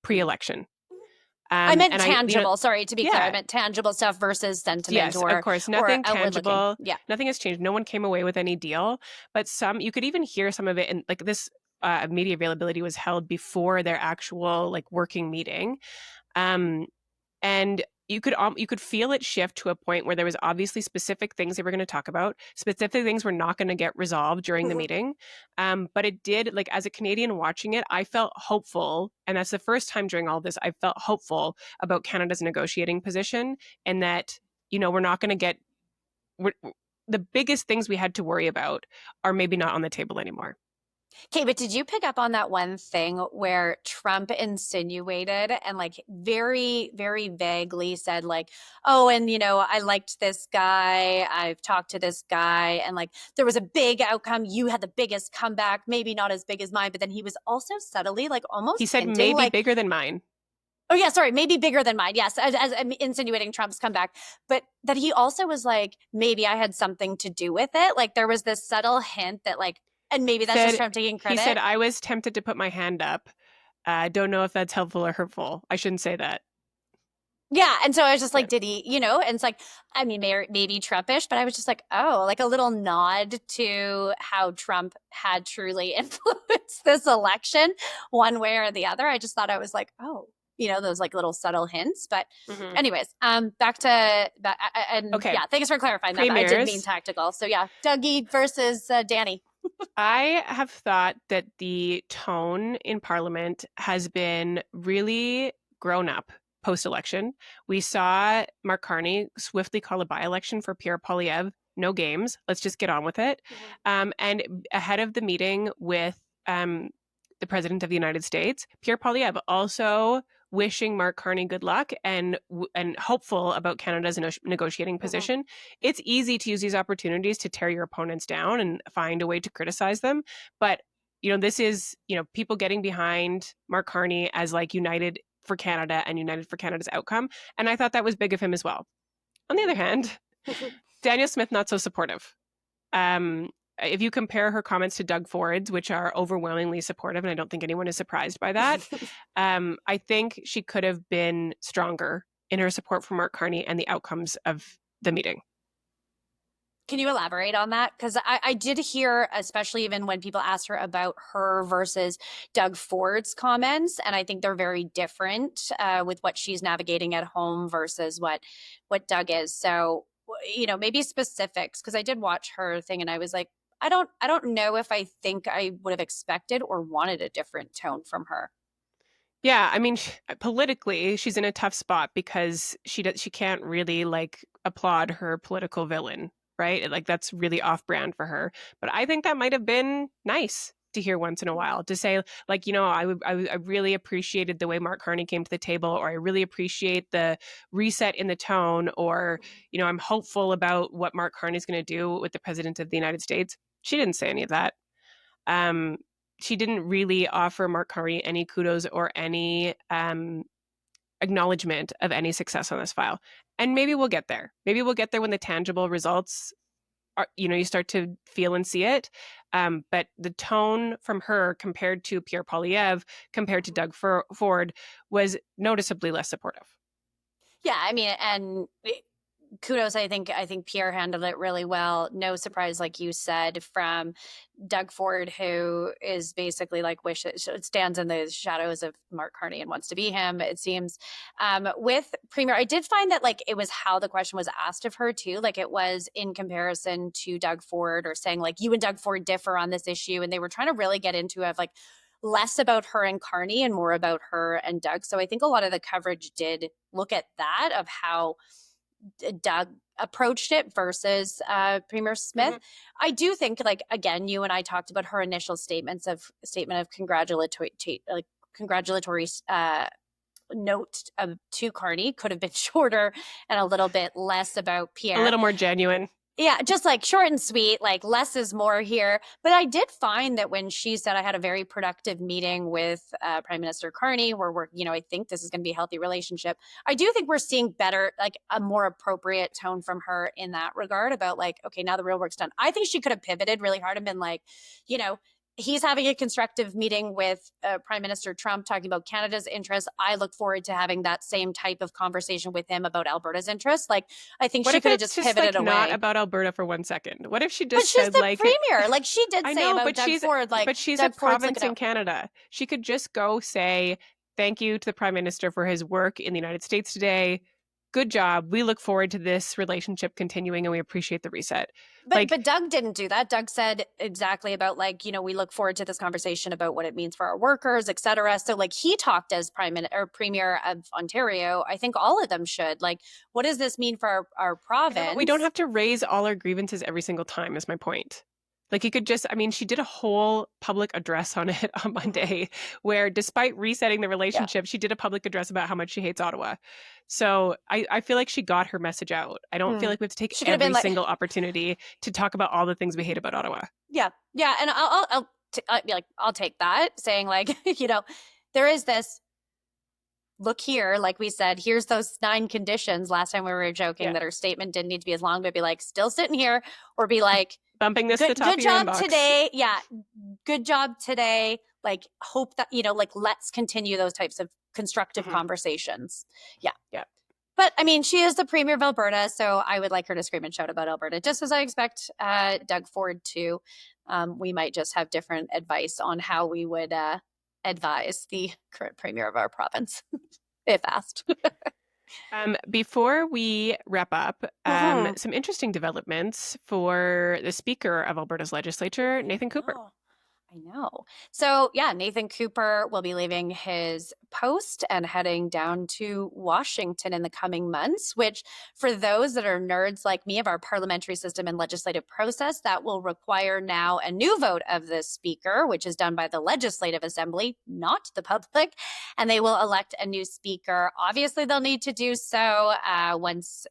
pre-election. I meant tangible. Sorry, to be clear, I meant tangible stuff versus sentiment. Yes, of course, nothing tangible. Yeah, nothing has changed. No one came away with any deal, but you could even hear some of it in like this. Media availability was held before their actual working meeting, and you could feel it shift to a point where there was obviously specific things they were going to talk about, specific things were not going to get resolved during the meeting. But it did, as a Canadian watching it, I felt hopeful. And that's the first time during all this, I felt hopeful about Canada's negotiating position, and that, we're not going to get, the biggest things we had to worry about are maybe not on the table anymore. Okay, but did you pick up on that one thing where Trump insinuated and very, very vaguely said oh, and I liked this guy, I've talked to this guy, and there was a big outcome, you had the biggest comeback, maybe not as big as mine, but then he was also subtly almost he said hinting, maybe bigger than mine. Oh, yeah, sorry, maybe bigger than mine. Yes, as insinuating Trump's comeback. But that he also was maybe I had something to do with it. There was this subtle hint that and maybe that's just Trump taking credit. He said, I was tempted to put my hand up. I don't know if that's helpful or hurtful. I shouldn't say that. Yeah. And so I was just did he, and it's I mean, maybe Trumpish, but I was just oh, a little nod to how Trump had truly influenced this election one way or the other. I just thought I was oh, those little subtle hints. But anyways, back to and okay. Yeah, thanks for clarifying that. I did mean tactical. So yeah, Dougie versus Danny. I have thought that the tone in Parliament has been really grown up post-election. We saw Mark Carney swiftly call a by-election for Pierre Poilievre. No games. Let's just get on with it. And ahead of the meeting with the President of the United States, Pierre Poilievre also wishing Mark Carney good luck and hopeful about Canada's negotiating position. It's easy to use these opportunities to tear your opponents down and find a way to criticize them. But, this is, people getting behind Mark Carney as united for Canada and united for Canada's outcome. And I thought that was big of him as well. On the other hand, Danielle Smith, not so supportive. if you compare her comments to Doug Ford's, which are overwhelmingly supportive, and I don't think anyone is surprised by that, I think she could have been stronger in her support for Mark Carney and the outcomes of the meeting. Can you elaborate on that? Because I did hear, especially even when people asked her about her versus Doug Ford's comments, and I think they're very different with what she's navigating at home versus what Doug is. So, maybe specifics, because I did watch her thing and I was like, I don't know if I think I would have expected or wanted a different tone from her. Yeah, I mean, politically, she's in a tough spot because she can't really applaud her political villain, right? Like that's really off-brand for her. But I think that might have been nice to hear once in a while, to say I really appreciated the way Mark Carney came to the table, or I really appreciate the reset in the tone, or I'm hopeful about what Mark Carney's going to do with the president of the United States. She didn't say any of that. She didn't really offer Mark Carney any kudos or any acknowledgement of any success on this file. And maybe we'll get there. Maybe we'll get there when the tangible results are, you start to feel and see it. But the tone from her compared to Pierre Poilievre, compared to Doug Ford, was noticeably less supportive. Yeah, I mean, and kudos. I think Pierre handled it really well. No surprise, like you said, from Doug Ford, who is basically stands in the shadows of Mark Carney and wants to be him, it seems. With Premier, I did find that it was how the question was asked of her too. It was in comparison to Doug Ford, or saying you and Doug Ford differ on this issue, and they were trying to really get into less about her and Carney and more about her and Doug. So I think a lot of the coverage did look at that, of how Doug approached it versus Premier Smith. Mm-hmm. I do think, again, you and I talked about her initial statement of congratulatory note to Carney could have been shorter and a little bit less about Pierre. A little more genuine. Yeah, just short and sweet, less is more here. But I did find that when she said, I had a very productive meeting with Prime Minister Carney, where I think this is going to be a healthy relationship. I do think we're seeing better, a more appropriate tone from her in that regard, about okay, now the real work's done. I think she could have pivoted really hard and been he's having a constructive meeting with Prime Minister Trump, talking about Canada's interests. I look forward to having that same type of conversation with him about Alberta's interests. I think she could have just pivoted away. Not about Alberta for 1 second. What if she just but she's said the premier? She did say about Doug Ford. But she's Doug a province in Canada. She could just go say thank you to the Prime Minister for his work in the United States today. Good job. We look forward to this relationship continuing, and we appreciate the reset. But Doug didn't do that. Doug said exactly about we look forward to this conversation about what it means for our workers, et cetera. So he talked as Premier of Ontario. I think all of them should. What does this mean for our province? We don't have to raise all our grievances every single time, is my point. You could just, she did a whole public address on it on Monday, where despite resetting the relationship, she did a public address about how much she hates Ottawa. So I feel like she got her message out. I don't feel like we have to take every single opportunity to talk about all the things we hate about Ottawa. Yeah. Yeah. And I'll take that, saying there is this, look here, like we said, here's those 9 conditions last time we were joking that her statement didn't need to be as long, but be still sitting here, or be bumping this to the top of your inbox. Good job today. Yeah. Good job today. Hope that, let's continue those types of constructive conversations. Yeah. Yeah. But she is the Premier of Alberta, so I would like her to scream and shout about Alberta, just as I expect Doug Ford to. We might just have different advice on how we would advise the current Premier of our province, if asked. Before we wrap up, some interesting developments for the Speaker of Alberta's legislature, Nathan Cooper. I know. So Nathan Cooper will be leaving his post and heading down to Washington in the coming months, which for those that are nerds like me of our parliamentary system and legislative process, that will require now a new vote of the Speaker, which is done by the Legislative Assembly, not the public, and they will elect a new Speaker. Obviously, they'll need to do so once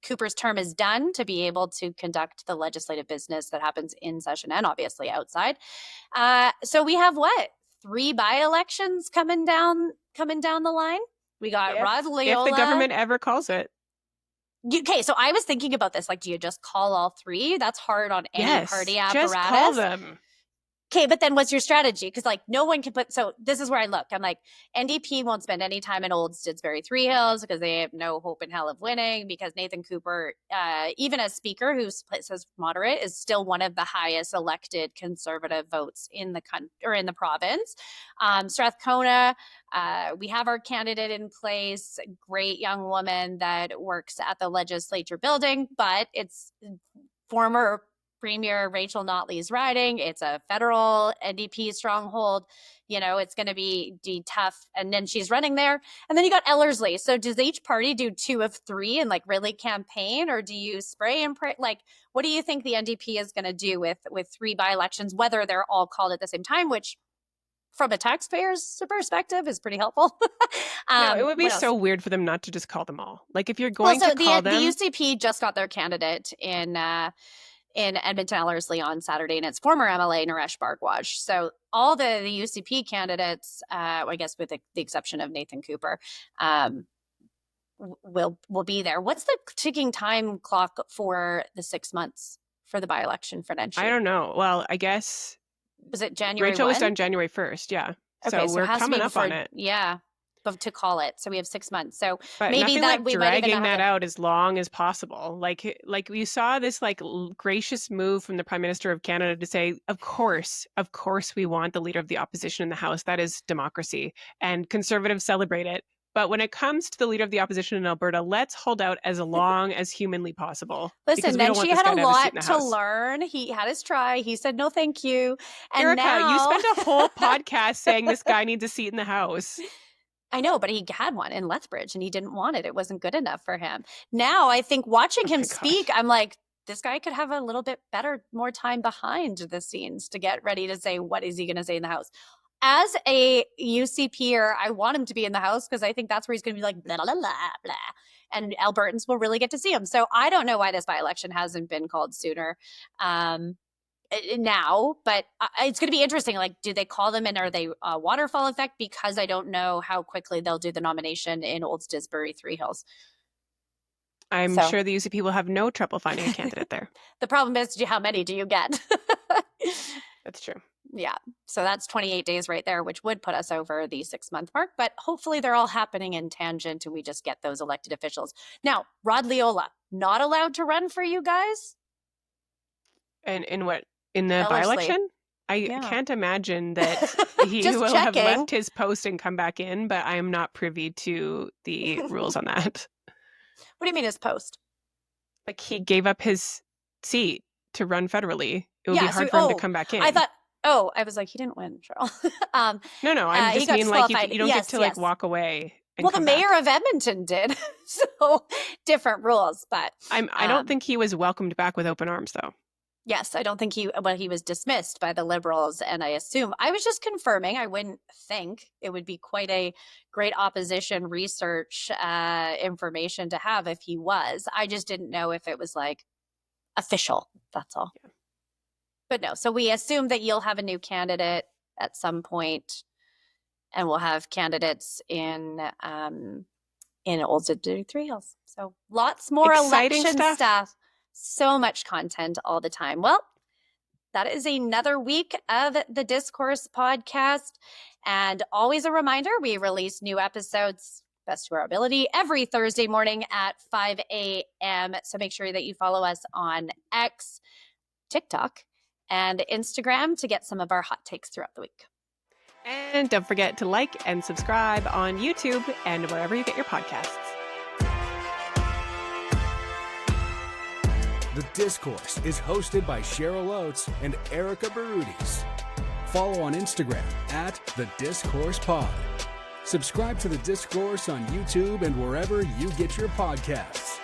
Cooper's term is done, to be able to conduct the legislative business that happens in session and obviously outside. So we have 3 by-elections coming down the line. We got Rod Leola. If the government ever calls it. Okay, so I was thinking about this. Like, do you just call all three? That's hard on any party apparatus. Just call them. Okay, but then what's your strategy? Because like no one can put. So this is where I look. I'm like, NDP won't spend any time in Old Didsbury Three Hills because they have no hope in hell of winning. Because Nathan Cooper, even as speaker, who says moderate, is still one of the highest elected Conservative votes in the province. Strathcona, we have our candidate in place, great young woman that works at the legislature building, but it's former Premier Rachel Notley's riding. It's a federal NDP stronghold. It's going to be tough. And then she's running there. And then you got Ellerslie. So does each party do 2 of 3 and like really campaign, or do you spray and pray? Like, what do you think the NDP is going to do with 3 by-elections, whether they're all called at the same time, which from a taxpayer's perspective is pretty helpful. No, it would be so weird for them not to just call them all. Like if you're going to call them. The UCP just got their candidate in Edmonton Ellerslie on Saturday, and it's former MLA Naresh Bhardwaj. So all the UCP candidates, I guess with the exception of Nathan Cooper, will be there. What's the ticking time clock for the 6 months for the by-election for Nenshi? I don't know. Well, I guess was it January? Rachel 1? was done January 1st. Yeah. Okay, so we're coming up on it. Yeah. But to call it, so we have 6 months. So but maybe that like we dragging might even that out as long as possible. Like we saw this like gracious move from the Prime Minister of Canada to say, of course, we want the leader of the opposition in the House. That is democracy, and Conservatives celebrate it. But when it comes to the leader of the opposition in Alberta, let's hold out as long as humanly possible. Listen, then she had a lot to learn. He had his try. He said, no, thank you. And Erika, now... you spent a whole podcast saying this guy needs a seat in the House. I know, but he had one in Lethbridge and he didn't want it. It wasn't good enough for him. Now I think watching him speak, I'm like, this guy could have a little bit more time behind the scenes to get ready to say, what is he going to say in the House? As a UCPer, I want him to be in the House because I think that's where he's going to be like, blah, blah, blah, blah. And Albertans will really get to see him. So I don't know why this by-election hasn't been called sooner. Now, but it's going to be interesting. Like, do they call them and are they waterfall effect? Because I don't know how quickly they'll do the nomination in Old Didsbury Three Hills. I'm sure the UCP will have no trouble finding a candidate there. The problem is, how many do you get? That's true. Yeah. So that's 28 days right there, which would put us over the 6-month mark. But hopefully they're all happening in tangent and we just get those elected officials. Now, Rod Leola, not allowed to run for you guys? And in what? In the by-election? I can't imagine that he will have left his post and come back in, but I am not privy to the rules on that. What do you mean his post? Like he gave up his seat to run federally. It would be hard for him to come back in. I was like, he didn't win, Cheryl. No, I'm just mean like you don't get to like walk away. Well, the mayor of Edmonton did. So different rules, but I don't think he was welcomed back with open arms though. Yes, I don't think he was dismissed by the Liberals, and I assume I was just confirming. I wouldn't think it would be quite a great opposition research information to have if he was. I just didn't know if it was like official. That's all. Yeah. But no, so we assume that you'll have a new candidate at some point, and we'll have candidates in Old Didsbury Three Hills. So lots more exciting election stuff. So much content all the time. Well, that is another week of the Discourse podcast. And always a reminder, we release new episodes, best to our ability, every Thursday morning at 5 a.m. So make sure that you follow us on X, TikTok, and Instagram to get some of our hot takes throughout the week. And don't forget to like and subscribe on YouTube and wherever you get your podcasts. The Discourse is hosted by Cheryl Oates and Erika Barudis. Follow on Instagram at The Discourse Pod. Subscribe to The Discourse on YouTube and wherever you get your podcasts.